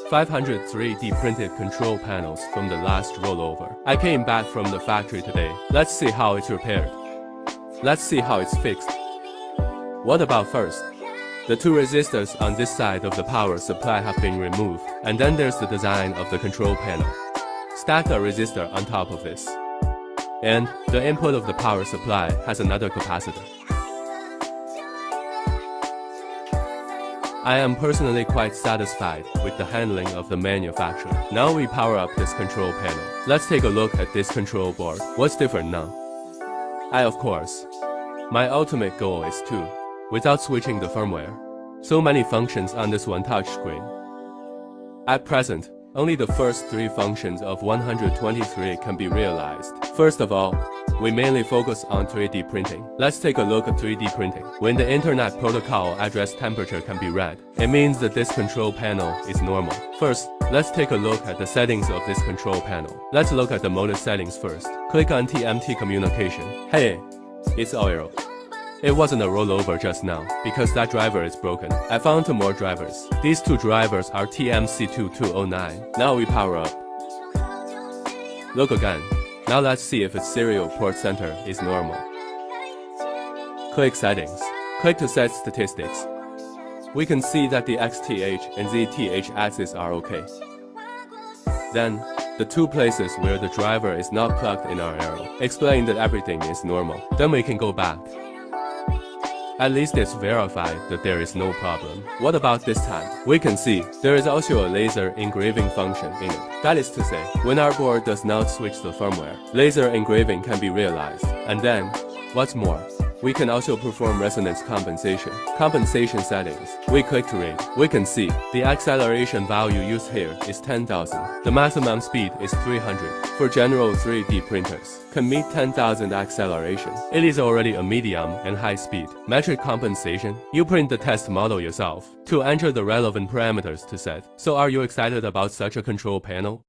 500 3D printed control panels from the last rollover. I came back from the factory today. Let's see how it's repaired. Let's see how it's fixed. What about first? The two resistors on this side of the power supply have been removed, and then there's the design of the control panel. Stack a resistor on top of this. And the input of the power supply has another capacitor. I am personally quite satisfied with the handling of the manufacturer. Now we power up this control panel. Let's take a look at this control board. What's different now? Of course, my ultimate goal is to, without switching the firmware, so many functions on this one touchscreen. At present, only the first 3 functions of 123 can be realized. First of all, we mainly focus on 3D printing. Let's take a look at 3D printing. When the Internet Protocol address temperature can be read, it means that this control panel is normal. First, let's take a look at the settings of this control panel. Let's look at the motor settings first. Click on TMT communication. Hey, it's oil. It wasn't a rollover just now, because that driver is broken. I found 2 more drivers. These 2 drivers are TMC2209. Now we power up. Look again. Now let's see if its serial port center is normal. Click Settings. Click to set statistics. We can see that the XTH and ZTH axes are okay. Then, the 2 places where the driver is not plugged in our arrow explain that everything is normal. Then we can go back. At least it's verified that there is no problem. What about this time? We can see there is also a laser engraving function in it. That is to say, when our board does not switch the firmware, laser engraving can be realized. And then, what's more, we can also perform resonance compensation. Compensation settings. We click to read. We can see the acceleration value used here is 10,000. The maximum speed is 300. For general 3D printers, can meet 10,000 acceleration. It is already a medium and high speed. Metric compensation. You print the test model yourself to enter the relevant parameters to set. So are you excited about such a control panel?